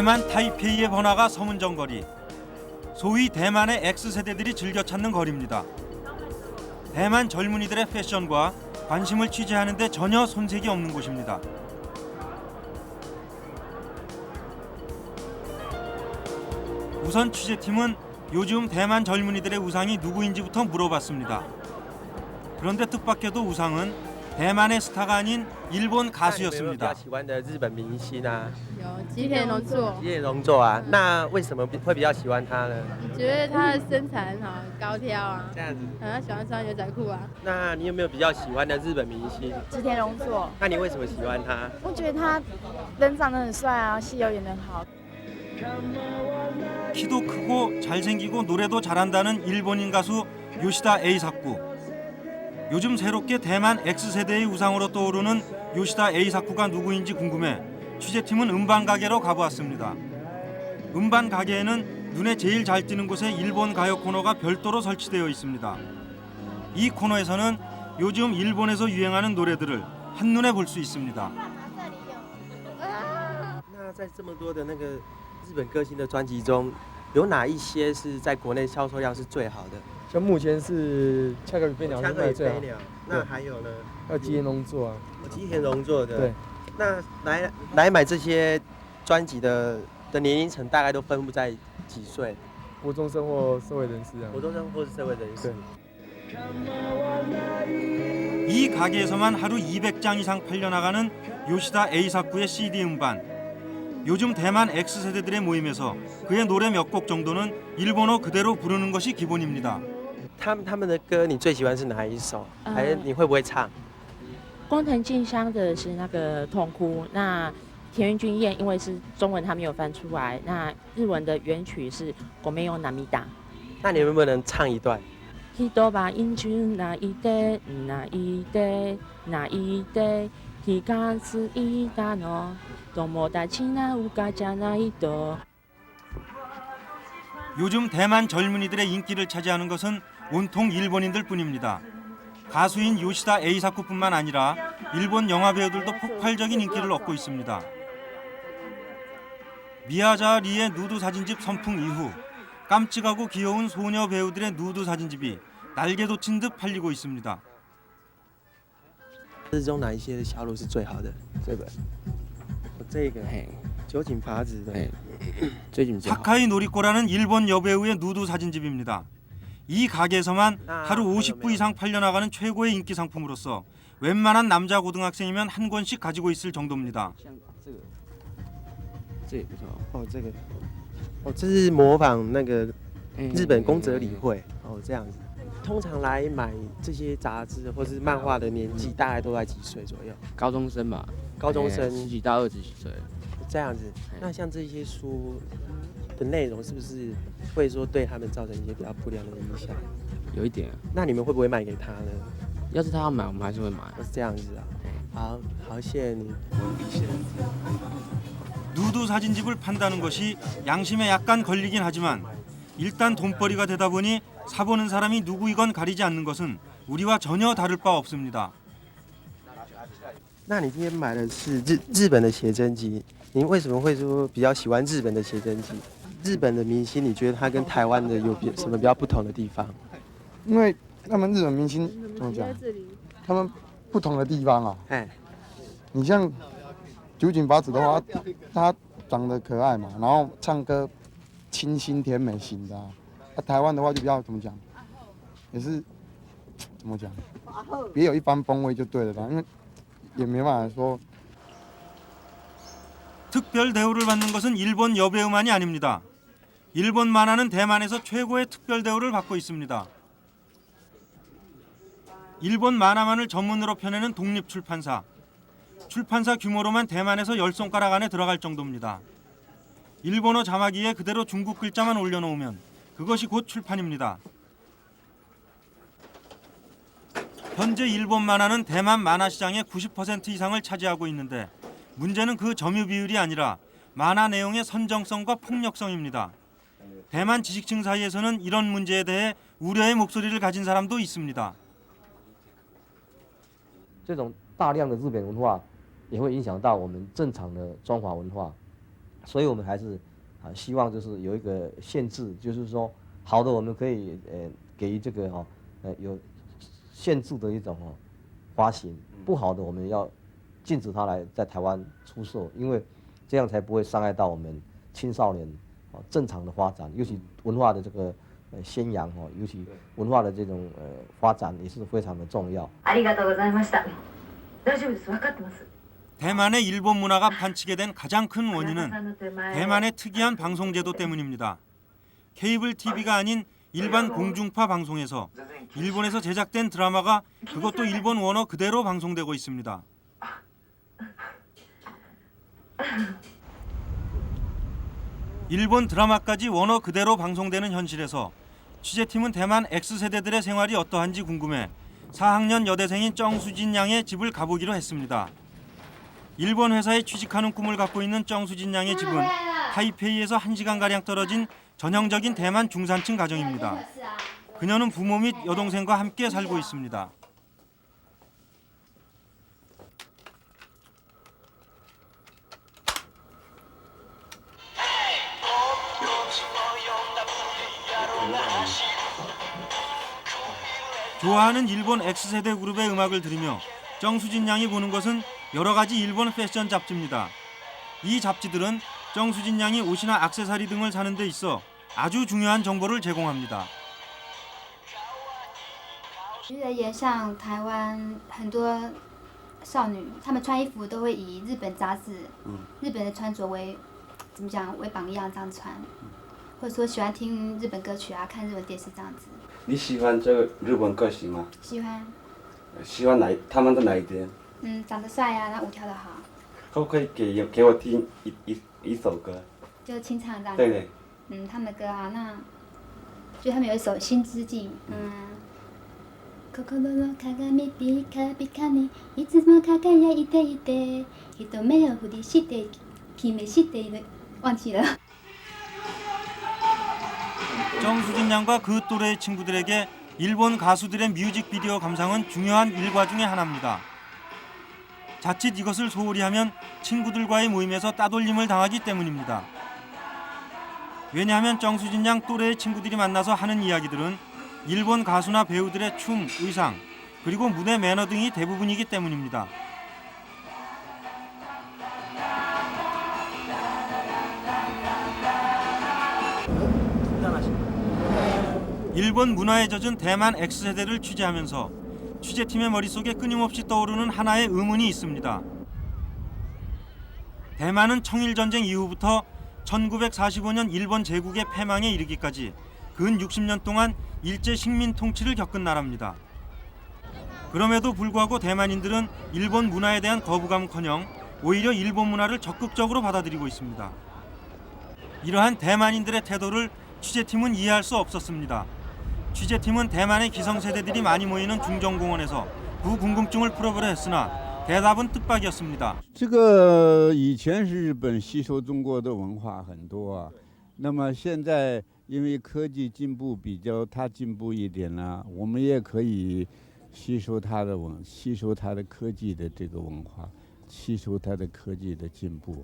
대만 타이페이의 번화가 서문정거리. 소위 대만의 X세대들이 즐겨 찾는 거리입니다. 대만 젊은이들의 패션과 관심을 취재하는 데 전혀 손색이 없는 곳입니다. 우선 취재팀은 요즘 대만 젊은이들의 우상이 누구인지부터 물어봤습니다. 그런데 뜻밖에도 우상은 대만의 스타가 아닌 일본 가수였습니다. 喜欢的日本明星啊，有吉田荣作，吉野荣作啊，那为什么会比较喜欢他呢？觉得他的身材很好，很高挑啊，这样子，他喜欢穿牛仔裤啊。那你有没有比较喜欢的日本明星？吉田荣作，那你为什么喜欢他？我觉得他人长得很帅啊，戏又演得很好。 키도 크고 잘생기고 노래도 잘한다는 일본인 가수 요시다 에이사쿠. 요즘 새롭게 대만 X세대의 우상으로 떠오르는 요시다 에이사쿠가 누구인지 궁금해 취재팀은 음반 가게로 가보았습니다. 음반 가게에는 눈에 제일 잘 띄는 곳에 일본 가요 코너가 별도로 설치되어 있습니다. 이 코너에서는 요즘 일본에서 유행하는 노래들을 한눈에 볼 수 있습니다. 那在这么多的那个日本歌星的专辑中，有哪一些是在国内销售量是最好的？像目前是《恰克与飞鸟》是枪卖最好和飞，鸟，那还有呢？还有吉田荣作啊，吉田荣作的。对。那来买这些专辑的年龄层大概都分布在几岁？国中生或社会人士啊。国中生或是社会人士。 이 가게에서만 하루 200장 이상 팔려나가는 요시다 에이사쿠의 CD 음반. 요즘 대만 X세대들의 모임에서 그의 노래 몇 곡 정도는 일본어 그대로 부르는 것이 기본입니다. 他们的歌你最喜欢是哪一首？还是你会不会唱？工藤静香的是那个痛哭，那田园君彦因为是中文他没有翻出来，那日文的原曲是ごめんよ涙。那你能不能唱一段？人は因純泣いて泣いて泣いて気がついたの友達なんかじゃないと。 요즘 대만 젊은이들의 인기를 차지하는 것은 온통 일본인들 뿐입니다. 가수인 요시다 에이사쿠뿐만 아니라 일본 영화 배우들도 폭발적인 인기를 얻고 있습니다. 미야자 리의 누드 사진집 선풍 이후 깜찍하고 귀여운 소녀 배우들의 누드 사진집이 날개 돋친 듯 팔리고 있습니다. 之中哪一些的销路是最好的？这个，这个嘿，酒井法子的。哎，最近比较好。 사카이 노리코라는 일본 여배우의 누드 사진집입니다. 이 가게에서만 하루 50부 이상 팔려나가는 최고의 인기 상품으로서 웬만한 남자 고등학생이면 한 권씩 가지고 있을 정도입니다. 像这个，这也不错。哦，这个，哦，这是模仿那个哎日本宫泽理惠。哦，这样子。通常来买这些杂志或是漫画的年纪大概都在几岁左右？高中生嘛，高中生十几到20几岁。这样子。那像这些书的内容是不是会说对他们造成一些比较不良的影响？有一点，那你们会不会卖给他呢？要是他要买，我们还是会买。是这样子啊。好，谢谢你。 누드 사진집을 판다는 것이 양심에 약간 걸리긴 하지만 일단 돈벌이가 되다 보니 사보는 사람이 누구이건 가리지 않는 것은 우리와 전혀 다를 바 없습니다. 那你今天买的是日本的写真集，您为什么会说比较喜欢日本的写真集？日本的明星，你觉得他跟台湾的有什么比较不同的地方？因为他们日本明星怎么讲？他们不同的地方啊。哎，你像酒井法子的话，她长得可爱嘛，然后唱歌清新甜美型的啊。台湾的话就比较怎么讲，也是怎么讲，别有一番风味就对了吧，因为也没办法说。 특별 대우를 받는 것은 일본 여배우만이 아닙니다. 일본 만화는 대만에서 최고의 특별 대우를 받고 있습니다. 일본 만화만을 전문으로 펴내는 독립출판사. 출판사 규모로만 대만에서 10손가락 안에 들어갈 정도입니다. 일본어 자막 위에 그대로 중국 글자만 올려놓으면 그것이 곧 출판입니다. 현재 일본 만화는 대만 만화 시장의 90% 이상을 차지하고 있는데 문제는 그 점유 비율이 아니라 만화 내용의 선정성과 폭력성입니다. 대만 지식층 사이에서는 이런 문제에 대해 우려의 목소리를 가진 사람도 있습니다. 这种大量的日本文化也会影响到我们正常的中华文化，所以我们还是希望就是有一个限制，就是说好的我们可以给予这个有限制的一种发行，不好的我们要禁止它来在台湾出售，因为这样才不会伤害到我们青少年正常的发展，尤其文化的这个宣扬尤其文化的这种发展也是非常的重要。ありがとうございました。大丈夫です。分かってます。 대만의 일본 문화가 판치게 된 가장 큰 원인은 대만의 특이한 방송제도 때문입니다. 케이블 TV가 아닌 일반 공중파 방송에서 일본에서 제작된 드라마가 그것도 일본 원어 그대로 방송되고 있습니다. 일본 드라마까지 원어 그대로 방송되는 현실에서 취재팀은 대만 X세대들의 생활이 어떠한지 궁금해 4학년 여대생인 정수진 양의 집을 가보기로 했습니다. 일본 회사에 취직하는 꿈을 갖고 있는 정수진 양의 집은 타이페이에서 1시간가량 떨어진 전형적인 대만 중산층 가정입니다. 그녀는 부모 및 여동생과 함께 살고 있습니다. 좋아하는 일본 X세대 그룹의 음악을 들으며 정수진 양이 보는 것은 여러 가지 일본 패션 잡지입니다. 이 잡지들은 정수진 양이 옷이나 액세서리 등을 사는 데 있어 아주 중요한 정보를 제공합니다. 觉得也像台湾很多少女，她们穿衣服都会以日本杂志、日本的穿着为怎么讲为榜样这样穿，或者说喜欢听日本歌曲啊，看日本电视这样子。你喜欢这个日本歌星吗？喜欢。喜欢他们的哪一点？长得帅啊，然后舞跳得好。可不可以给我听一首歌？就清唱这样子。对对。他们的歌啊，那就他们有一首《新之纪》，心の鏡ピカピカにいつも輝いていて人目を振りして決めしている忘记了。 정수진 양과 그 또래의 친구들에게 일본 가수들의 뮤직비디오 감상은 중요한 일과 중의 하나입니다. 자칫 이것을 소홀히 하면 친구들과의 모임에서 따돌림을 당하기 때문입니다. 왜냐하면 정수진 양 또래의 친구들이 만나서 하는 이야기들은 일본 가수나 배우들의 춤, 의상, 그리고 무대 매너 등이 대부분이기 때문입니다. 일본 문화에 젖은 대만 X세대를 취재하면서 취재팀의 머릿속에 끊임없이 떠오르는 하나의 의문이 있습니다. 대만은 청일전쟁 이후부터 1945년 일본 제국의 패망에 이르기까지 근 60년 동안 일제 식민 통치를 겪은 나라입니다. 그럼에도 불구하고 대만인들은 일본 문화에 대한 거부감은커녕 오히려 일본 문화를 적극적으로 받아들이고 있습니다. 이러한 대만인들의 태도를 취재팀은 이해할 수 없었습니다. 취재팀은 대만의 기성세대들이 많이 모이는 중정공원에서 그 궁금증을 풀어보려 했으나 대답은 뜻밖이었습니다. 这个以前是日本吸收中国的文化很多啊，那么现在因为科技进步比较它进步一点了，我们也可以吸收它的科技的这个文化，吸收它的科技的进步。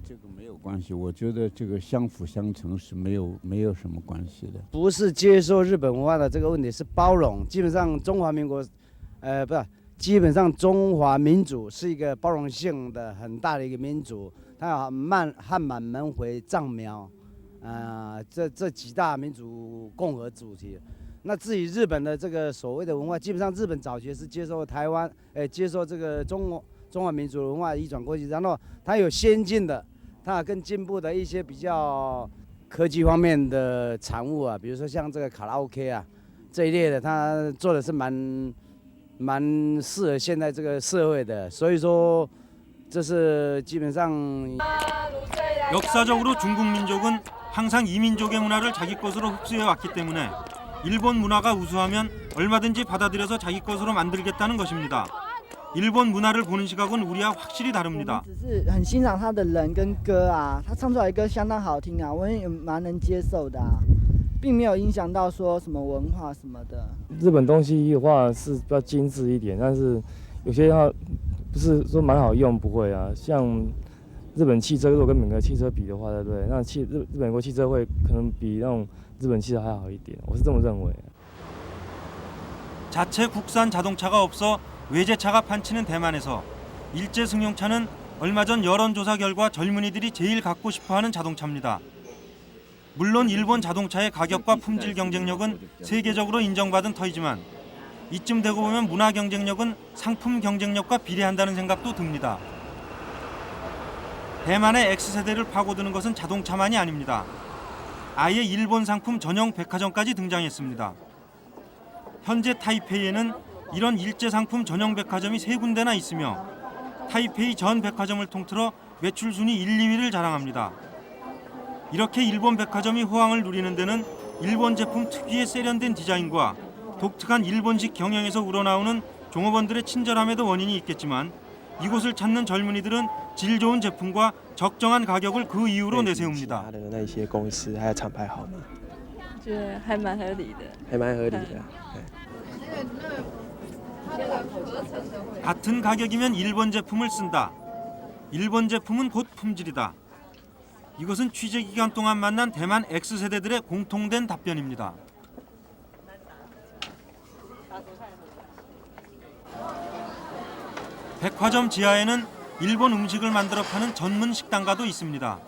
这个没有关系，我觉得这个相辅相成是没有什么关系的。不是接受日本文化的这个问题，是包容。基本上中华民国，不是，基本上中华民族是一个包容性的很大的一个民族。它有汉满蒙回藏苗，这几大民族共和主体。那至于日本的这个所谓的文化，基本上日本早期是接受台湾，接受这个中华民族文化移转过去，然后它有先进的，它更进步的一些比较科技方面的产物啊，比如说像这个卡拉 OK 啊这一类的，它做的是蛮适合现在这个社会的，所以说这是基本上。 역사적으로 중국 민족은 항상 이민족의 문화를 자기 것으로 흡수해 왔기 때문에 일본 문화가 우수하면 얼마든지 받아들여서 자기 것으로 만들겠다는 것입니다. 일본 문화를 보는 시각은 우리와 확실히 다릅니다. 只是很欣赏他的人跟歌啊，他唱出来的歌相当好听啊，我也蛮能接受的啊，并没有影响到说什么文化什么的。日本东西的话是比较精致一点，但是有些它不是说蛮好用，不会啊。像日本汽车如果跟美国汽车比的话，对不对？那美国汽车会可能比那种日本汽车还好一点，我是这么认为。 자체 국산 자동차가 없어 외제차가 판치는 대만에서 일제 승용차는 얼마 전 여론조사 결과 젊은이들이 제일 갖고 싶어하는 자동차입니다. 물론 일본 자동차의 가격과 품질 경쟁력은 세계적으로 인정받은 터이지만 이쯤 되고 보면 문화 경쟁력은 상품 경쟁력과 비례한다는 생각도 듭니다. 대만의 X세대를 파고드는 것은 자동차만이 아닙니다. 아예 일본 상품 전용 백화점까지 등장했습니다. 현재 타이페이에는 이런 일제 상품 전용 백화점이 3군데나 있으며 타이페이 전 백화점을 통틀어 매출 순위 1, 2위를 자랑합니다. 이렇게 일본 백화점이 호황을 누리는 데는 일본 제품 특유의 세련된 디자인과 독특한 일본식 경영에서 우러나오는 종업원들의 친절함에도 원인이 있겠지만 이곳을 찾는 젊은이들은 질 좋은 제품과 적정한 가격을 그 이유로 내세웁니다. 那些公司还有厂牌好吗？觉得还蛮合理的。还蛮合理的。 같은 가격이면 일본 제품을 쓴다. 일본 제품은 곧 품질이다. 이것은 취재 기간 동안 만난 대만 X세대들의 공통된 답변입니다. 백화점 지하에는 일본 음식을 만들어 파는 전문 식당가도 있습니다.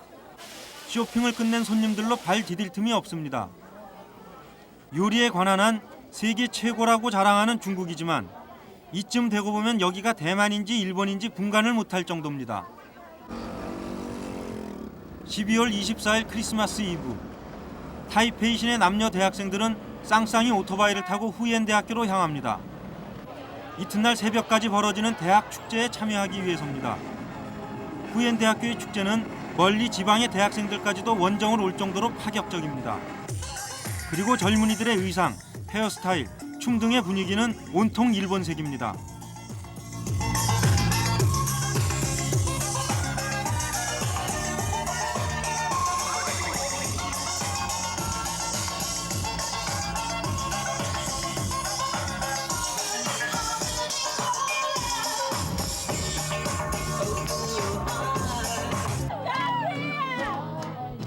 쇼핑을 끝낸 손님들로 발 디딜 틈이 없습니다. 요리에 관한 한 세계 최고라고 자랑하는 중국이지만 이쯤 되고 보면 여기가 대만인지 일본인지 분간을 못할 정도입니다. 12월 24일 크리스마스 이브 타이페이 시내 남녀 대학생들은 쌍쌍이 오토바이를 타고 후옌 대학교로 향합니다. 이튿날 새벽까지 벌어지는 대학 축제에 참여하기 위해서입니다. 후옌 대학교의 축제는 멀리 지방의 대학생들까지도 원정을 올 정도로 파격적입니다. 그리고 젊은이들의 의상, 헤어스타일, 춤 등의 분위기는 온통 일본색입니다.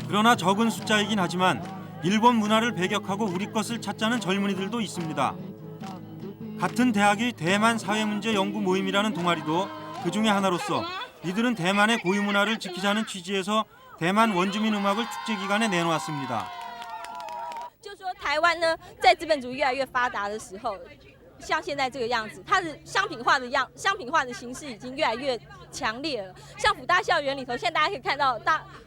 그러나 적은 숫자이긴 하지만 일본 문화를 배격하고 우리 것을 찾자는 젊은이들도 있습니다. 같은 대학의 대만 사회문제 연구 모임이라는 동아리도 그 중에 하나로서 이들은 대만의 고유 문화를 지키자는 취지에서 대만 원주민 음악을 축제 기간에 내놓았습니다. 就是说台湾呢，在资本主义越来越发达的时候，像现在这个样子，它的商品化的形式已经越来越强烈了。像辅大校园里头，现在大家可以看到，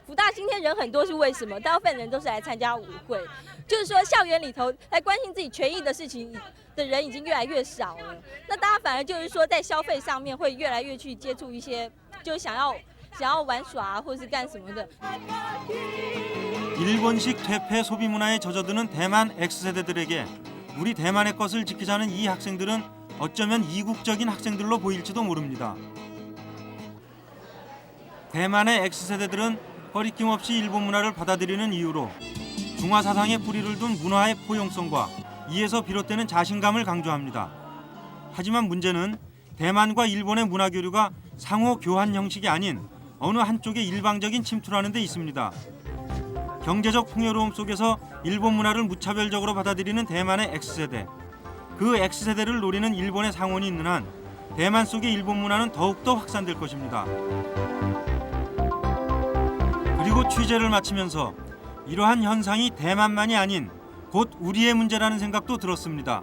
辅大今天人很多是为什么？大部分人都是来参加舞会，就是说校园里头来关心自己权益的事情的人已经越来越少了。那大家反而就是说在消费上面会越来越去接触一些，就是想要玩耍或是干什么的。 일본식 퇴폐 소비 문화에 젖어드는 대만 X세대들에게 우리 대만의 것을 지키자는 이 학생들은 어쩌면 이국적인 학생들로 보일지도 모릅니다. 대만의 X세대들은 거리낌 없이 일본 문화를 받아들이는 이유로 중화 사상에 뿌리를 둔 문화의 포용성과 이에서 비롯되는 자신감을 강조합니다. 하지만 문제는 대만과 일본의 문화 교류가 상호 교환 형식이 아닌 어느 한쪽의 일방적인 침투라는 데 있습니다. 경제적 풍요로움 속에서 일본 문화를 무차별적으로 받아들이는 대만의 X세대. 그 X세대를 노리는 일본의 상원이 있는 한 대만 속의 일본 문화는 더욱더 확산될 것입니다. 그리고 취재를 마치면서 이러한 현상이 대만만이 아닌 곧 우리의 문제라는 생각도 들었습니다.